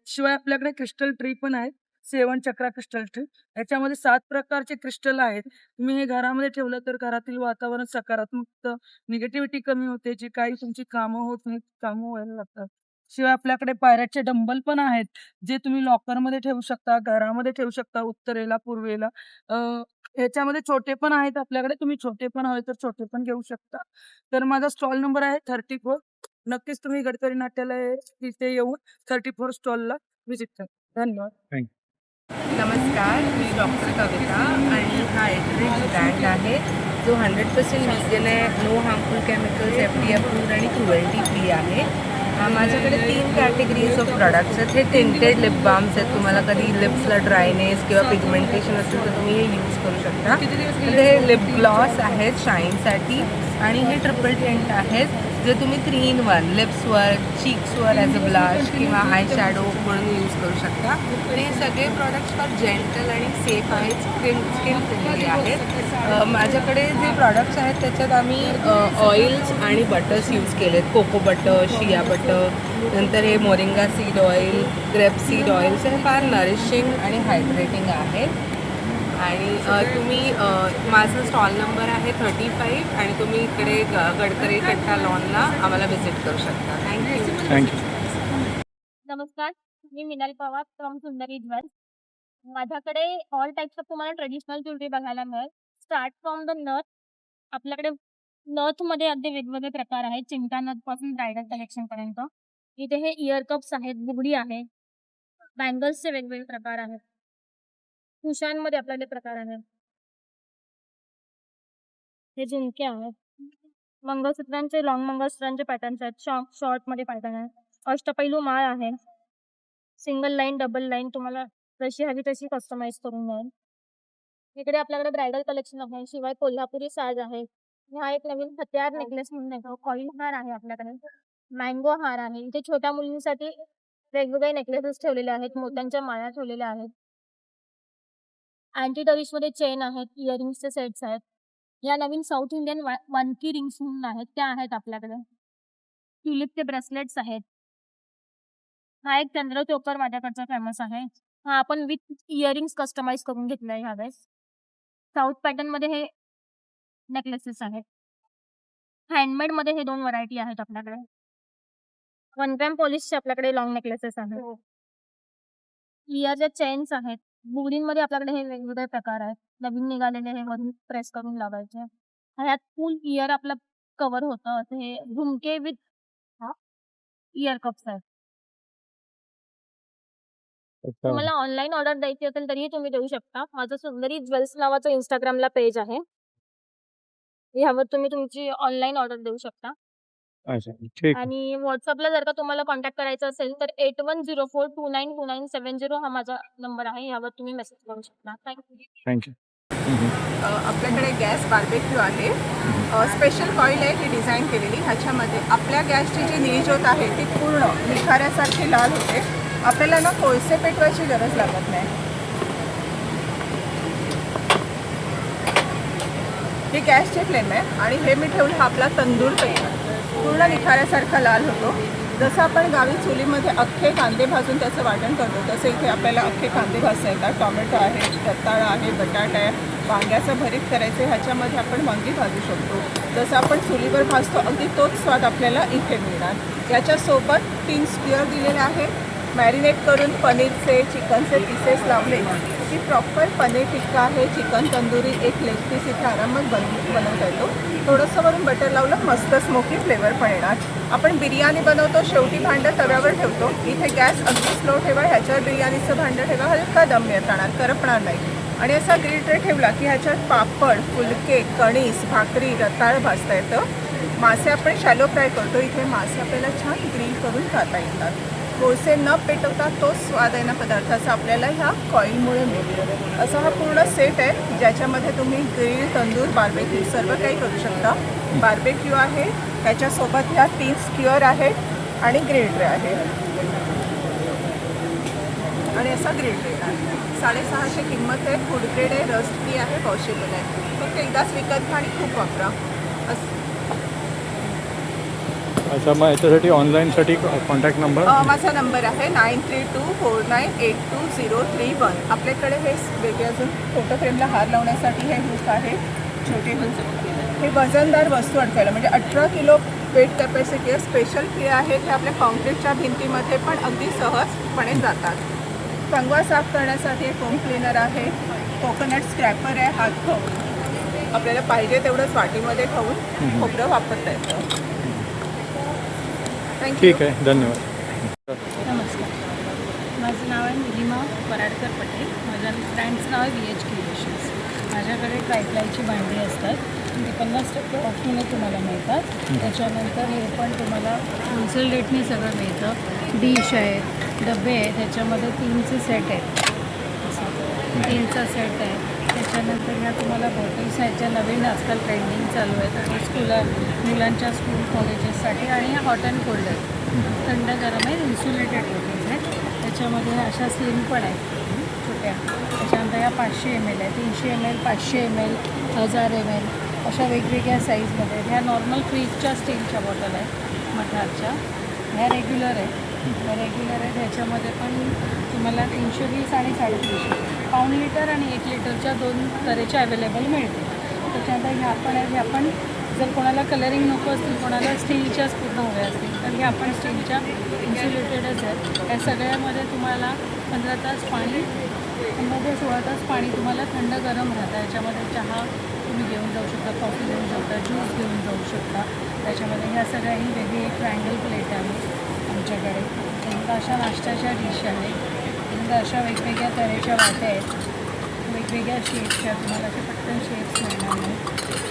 शिवाय आपल्याकडे क्रिस्टल ट्री पण आहे, 7 चक्रा क्रिस्टल ट्री. याच्यामध्ये 7 प्रकारचे क्रिस्टल आहेत. तुम्ही हे घरामध्ये ठेवलं तर घरातील वातावरण सकारात्मक, निगेटिव्हिटी कमी होते. जी काही तुमची कामं होत नाहीत, कामं व्हायला लागतात. शिवाय आपल्याकडे पायऱ्याचे डंबल पण आहेत, जे तुम्ही लॉकरमध्ये ठेवू शकता, घरामध्ये ठेवू शकता, उत्तरेला, पूर्वेला. ह्याच्यामध्ये छोटे पण आहेत आपल्याकडे. तुम्ही छोटे पण हवे तर छोटे पण घेऊ शकता. तर माझा स्टॉल नंबर आहे 34. नक्कीच तुम्ही गडकरी नाट्यालय तिथे येऊन 34 स्टॉलला व्हिजिट करा. धन्यवाद. नमस्कार, मी डॉक्टर कविता आणि हा एड्रिक ब्रँड आहे जो 100% व्हिगन आहे, no harmful chemicals, FDA approved आणि क्रुएल्टी फ्री आहे. माझ्याकडे 3 कॅटेगरीज ऑफ प्रॉडक्ट्स आहेत. हे टिंटेड लिप बाम्स आहेत. तुम्हाला कधी लिप्सला ड्रायनेस किंवा पिगमेंटेशन असेल तर तुम्ही हे यूज करू शकता. तर हे लिप ग्लॉस आहेत शाईनसाठी आणि हे ट्रिपल टिंट आहेत जे तुम्ही 3-in-1 लिप्सवर, चीक्सवर ॲज अ ब्लश किंवा आय शॅडो म्हणून यूज करू शकता. आणि हे सगळे प्रॉडक्ट्स फार जेंटल आणि सेफ आहेत, स्किन फ्रेंडली आहेत. माझ्याकडे जे प्रॉडक्ट्स आहेत त्याच्यात आम्ही ऑइल्स आणि बटर्स यूज केलेत. कोको बटर, शिया बटर, नंतर हे moringa seed oil, grape seed oils. हे फार नरिशिंग आणि हायड्रेटिंग आहेत. आणि तुम्ही माझा स्टॉल नंबर आहे 35 आणि तुम्ही इकडे गडकरी कट्टा लॉनला आम्हाला व्हिजिट करू शकता. थँक्यू. नमस्कार, मी मिनाल पवार फ्रॉम सुंदरी ज्वेल्स. माझ्याकडे ऑल टाइप्स ऑफ तुम्हाला ट्रेडिशनल ज्वेलरी बघायला मिळेल. स्टार्ट फ्रॉम द नथ. आपल्याकडे नथमध्ये अगदी वेगवेगळे प्रकार आहेत, चिमटा नथ पासून ब्रायडल कलेक्शन पर्यंत. इथे हे इयर कप्स आहेत, बुगडी आहे, बँगल्सचे वेगवेगळे प्रकार आहेत. कुशांमध्ये आपल्याकडे प्रकार आहेत. हे झुमके आहेत. मंगळसूत्रांचे, लॉंग मंगळसूत्रांचे पॅटर्न्स आहेत. शॉर्टमध्ये पॅटर्न आहे. अष्टपैलू माळ आहे. सिंगल लाईन, डबल लाईन तुम्हाला जशी हवी तशी कस्टमाइज करून मिळेल. इकडे आपल्याकडे ब्रायडल कलेक्शन आहे. शिवाय कोल्हापुरी साज आहे. हा एक नवीन हत्यार नेकलेस म्हणून आहे. कॉइन हार आहे आपल्याकडे. मँगो हार आहे. इथे छोट्या मुलींसाठी वेगवेगळे नेकलेसेस ठेवलेले आहेत. मोत्यांच्या माळा ठेवलेल्या आहेत. अँटी मध्ये चेन आहेत, इयरिंग्सचे सेट्स आहेत. या नवीन साऊथ इंडियन वनकी रिंग्स म्हणून आहेत, त्या आहेत आपल्याकडे. ट्युलिपचे ब्रेसलेट्स आहेत. हा एक चंद्र चोकर माझ्याकडचा फेमस आहे. हा आपण विथ इयरिंग्स कस्टमाइज करून घेतलाय ह्यावेळेस. साऊथ पॅटर्न मध्ये हे नेकलेसेस आहेत. हँडमेड मध्ये हे 2 व्हरायटी आहेत आपल्याकडे. 1 ग्रॅम पॉलिशचे आपल्याकडे लॉंग नेकलेसेस आहेत. इयरच्या चेन्स आहेत. बुगडींमध्ये आपल्याकडे हे वेगवेगळे प्रकार आहेत. नवीन निघालेले हे वरून प्रेस करून लावायचे. ह्यात फुल इयर आपलं कव्हर होतं. हे झुमके विथ इयर कप्स आहेत. तुम्हाला ऑनलाईन ऑर्डर द्यायची असेल तरीही तुम्ही देऊ शकता. माझं सुंदरी ज्वेल्स नावाचं इंस्टाग्रामला पेज आहे. ह्यावर तुम्ही तुमची ऑनलाईन ऑर्डर देऊ शकता. अच्छा. ठीक आहे. आणि व्हॉट्सअपला जर का तुम्हाला कॉन्टॅक्ट करायचा असेल तर 8104292970 हा माझा नंबर आहे. ह्यावर तुम्ही मेसेज करू शकता. थँक्यू. थँक्यू. आपल्याकडे गॅस बार्बेक्यू आहे. स्पेशल कॉईल आहे ही डिझाईन केलेली. ह्याच्यामध्ये आपल्या गॅसची जी निळज्योत आहे ती पूर्ण निखाऱ्यासारखी लाल होते. आपल्याला ना कोळसे पेटवायची गरज लागत नाही. ही गॅसची फ्लेम आहे आणि हे मी ठेवलं हा आपला तंदूर तयार पूर्ण निखाऱ्यासारखा लाल होतो. जसं आपण गावी चुलीमध्ये अख्खे कांदे भाजून त्याचं वाटण करतो तसं इथे आपल्याला अख्खे कांदे भाजता येतात. टोमॅटो आहे, रताळा आहे, बटाटा आहे, वांग्याचं भरीत करायचे ह्याच्यामध्ये आपण वांगी भाजू शकतो. जसं आपण चुलीवर भाजतो अगदी तोच स्वाद आपल्याला इथे मिळणार. याच्यासोबत 3 स्क्वेअर दिलेले आहे. मॅरिनेट करून पनीरचे चिकनचे पीसेस लावले की प्रॉपर पनीर टिक्का आहे. चिकन तंदुरी एक लेग पीस इथे आरामात बनवता येतो. थोडंसं वरून बटर लावलं मस्त स्मोकी फ्लेवर पण येणार. आपण बिर्याणी बनवतो शेवटी भांडं तव्यावर ठेवतो. इथे गॅस अगदी स्लो ठेवा. ह्याच्यावर बिर्याणीचं भांडं ठेवा. हलका दम येत राहणार, करपणार नाही. आणि असा ग्रिल ट्रे ठेवला की ह्याच्यात पापड, फुलके, कणीस, भाकरी, रताळ भाजता येतं. मासे आपण शॅलो फ्राय करतो. इथे मासे आपल्याला छान ग्रिल करून खाता येतात. कोळसे न पेटवता तोच स्वाद आहे ना पदार्थाचा आपल्याला ह्या कॉईलमुळे मिळतो. असा हा पूर्ण सेट आहे ज्याच्यामध्ये तुम्ही ग्रिल, तंदूर, बार्बेक्यू सर्व काही करू शकता. बार्बेक्यू आहे, त्याच्यासोबत ह्या 3 स्क्वेअर आहेत आणि ग्रिल ट्रे आहे. आणि असा ग्रिल ट्रे आहे. 650 किंमत आहे. फूड ग्रेड आहे, रस्ट फ्री आहे, वॉशेबल आहे. फक्त एकदाच विकत घ्या आणि खूप वापरा. अच्छा, मग याच्यासाठी ऑनलाईनसाठी कॉन्टॅक्ट नंबर? माझा नंबर आहे 9324982031. आपल्याकडे हे वेगळे अजून फोटो फ्रेमला हार लावण्यासाठी हे हुक आहे, छोटे हुक. हे वजनदार वस्तू अडकायला म्हणजे 18 किलो वेट कॅपॅसिटी आहे. स्पेशल फ्री आहेत. हे आपल्या कॉन्क्रीटच्या भिंतीमध्ये पण अगदी सहजपणे जातात. कंगवा साफ करण्यासाठी हे फोम क्लीनर आहे. कोकोनट स्क्रॅपर आहे. हात खाऊन आपल्याला पाहिजे तेवढंच वाटीमध्ये खाऊन खोबरं वापरता येतं. ठीक आहे, धन्यवाद. नमस्कार, माझं नाव आहे निलिमा पराडकर पटेल. माझ्या ब्रँडचं नाव आहे VH क्रिएशन्स. माझ्याकडे ट्रायप्लायची भांडी असतात. ते 50% ऑफमध्ये तुम्हाला मिळतात. त्याच्यानंतर हे पण तुम्हाला होलसेल रेटने सगळं मिळतं. डिश आहे, डबे आहे, त्याच्यामध्ये 3चे सेट आहेत. असं 3चा सेट आहे. त्याच्यानंतर ह्या तुम्हाला बॉटल्स आहेत ज्या नवीन आजकाल ट्रेंडिंग चालू आहेत. मुलांच्या स्कूल कॉलेजेससाठी. आणि ह्या हॉट अँड कोल्ड आहेत, थंड गरम आहेत, इन्सुलेटेड बॉटल्स आहेत. त्याच्यामध्ये अशा स्लिम पण आहेत छोट्या. त्याच्यानंतर ह्या 500 ml आहे, 300 ml, 500 ml, 1000 ml अशा वेगवेगळ्या साईजमध्ये. ह्या नॉर्मल फ्रीजच्या स्टीलच्या बॉटल आहेत मठाच्या. ह्या रेग्युलर आहे. रेग्युलर आहे. त्याच्यामध्ये पण तुम्हाला 320 आणि 350 पाऊण लिटर आणि 1 लिटरच्या 2 तऱ्हेच्या अवेलेबल मिळते. त्याच्यानंतर ह्या पण आहे. ह्या पण जर कोणाला कलरिंग नको असतील, कोणाला स्टीलच्याच पूर्ण हव्या असतील तर ह्या आपण स्टीलच्या इन्सुलेटेडच आहेत. या सगळ्यामध्ये तुम्हाला 15 तास पाणी, 15 ते 16 तास पाणी तुम्हाला थंड गरम राहतं. याच्यामध्ये चहा तुम्ही घेऊन जाऊ शकता, कॉफी घेऊन जाऊ शकता, ज्यूस घेऊन जाऊ शकता. त्याच्यामध्ये ह्या सगळ्या ही वेगळी एक ट्रायंगल प्लेट आहे आमच्याकडे. नंतर अशा नाश्त्याच्या डिश आहेत. नंतर अशा वेगवेगळ्या तऱ्हेच्या वाट्या आहेत, वेगवेगळ्या शेप्सच्या. तुम्हाला असे पटकन शेप्स मिळणार नाही.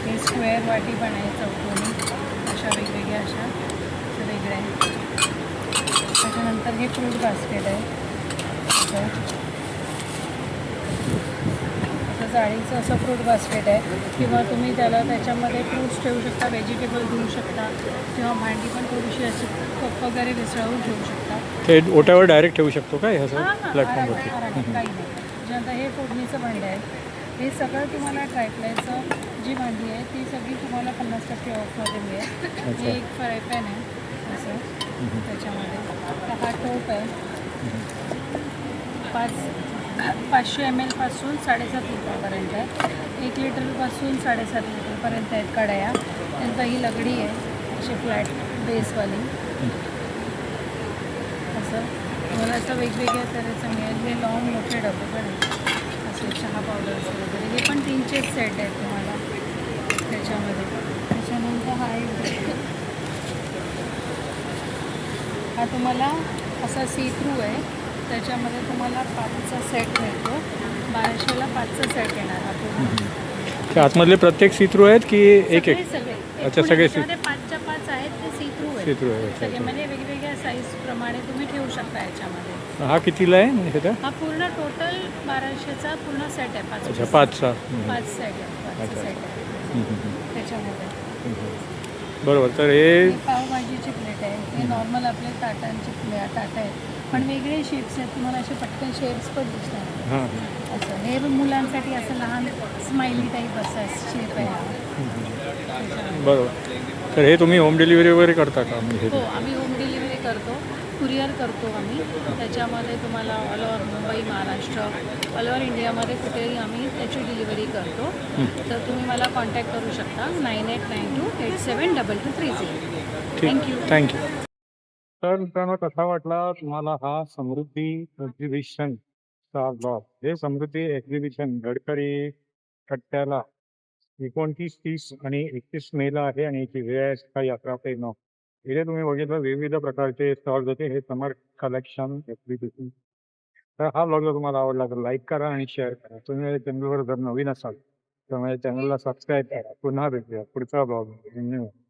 हे स्क्वेअर वाटी पण आहे, चौकोनी अशा वेगवेगळ्या अशा वेगळ्या आहेत. त्याच्यानंतर हे फ्रूट बास्केट आहे. असं जाळीचं असं फ्रूट बास्केट आहे. किंवा तुम्ही त्याच्यामध्ये फ्रूट्स ठेवू शकता, व्हेजिटेबल घेऊ शकता, किंवा भांडी पण थोडीशी अशी कप वगैरे मिसळून ठेवू शकता. ते ओट्यावर डायरेक्ट ठेवू शकतो का ह्याचं प्लॅटफॉर्मवरती? प्लॅटफॉर्मवरती? काही नाही. त्याच्यानंतर हे फोडणीचं भांडं आहे. हे सगळं तुम्हाला ट्रायप्लायचं जी भांडी आहे ती सगळी तुम्हाला 50% ऑफमध्ये मिळेल. हे एक फ्राय पॅन आहे असं त्याच्यामध्ये. हा टोप आहे. 500 ml पासून 7.5 लिटरपर्यंत आहे. 1 लिटरपासून 7.5 लिटरपर्यंत आहेत कढया. त्यांचा ही लगडी आहे अशी फ्लॅट बेसवाली. असं तुम्हाला असं वेगवेगळ्या तऱ्हेचं मिळेल. हे लॉंग मोठे डबे पण आहेत असे चहा पावडर्स वगैरे. हे पण 3चेच सेट आहेत तुम्हाला त्याच्यामध्ये. त्याच्यानंतर हा तुम्हाला असा सी थ्रू आहे. त्याच्यामध्ये तुम्हाला 5चा सेट मिळतो. 1200ला 5चा सेट येणार हा पूर्ण. आतमधले प्रत्येक सी थ्रू आहेत की एक एक? सगळे अच्छा, सगळे 5च्या 5 आहेत ते सी थ्रू आहेत. सी थ्रू आहे. सगळे म्हणजे वेगवेगळ्या साईजप्रमाणे तुम्ही ठेवू शकता याच्यामध्ये. हा कितीला आहे? हा पूर्ण टोटल 1200चा पूर्ण सेट आहे. 5 अच्छा, 5चा. 5 सेट आहे. ॲक्सेस अच्छा. आयटम हं, हं, हं. त्याच्यामध्ये. हं, हं. बरोबर. तर हे ही पावभाजीची प्लेट आहे. हे नॉर्मल आपले ताटांची ताटं आहेत. पण वेगळे शेप्स आहेत. तुम्हाला असे पटकन शेप्स पण दिसणार. हां. असं हे मुलांसाठी असं लहान स्माइली टाईप असा शेप आहे हा. हं, हं. बरोबर. तर हे तुम्ही होम डिलिव्हरी वगैरे करता का? म्हणजे हो, आम्ही होम डिलिव्हरी करतो, कुरिअर करतो आम्ही. त्याच्यामध्ये तुम्हाला all over Mumbai, Maharashtra, all over इंडियामध्ये कुठेही आम्ही त्याची डिलिव्हरी करतो. तर तुम्ही मला कॉन्टॅक्ट करू शकता 9892872230. ठीक. थँक्यू. थँक्यू. तर मित्रांनो, कसा वाटला तुम्हाला हा समृद्धी एक्झिबिशनचा ब्लॉग? हे समृद्धी एक्झिबिशन गडकरी कट्ट्याला 29, 30 आणि 31 मेला आहे आणि याची वेळ आहे सकाळी 11 ते 9. इथे तुम्ही बघितलं विविध प्रकारचे स्टॉल्स होते. हे समर कलेक्शन एक्झिबिशन. तर हा ब्लॉग जर तुम्हाला आवडला तर लाईक करा आणि शेअर करा. तुम्ही या चॅनलवर जर नवीन असाल तर माझ्या चॅनलला सबस्क्राईब करा. पुन्हा भेटूया पुढचा ब्लॉग. धन्यवाद.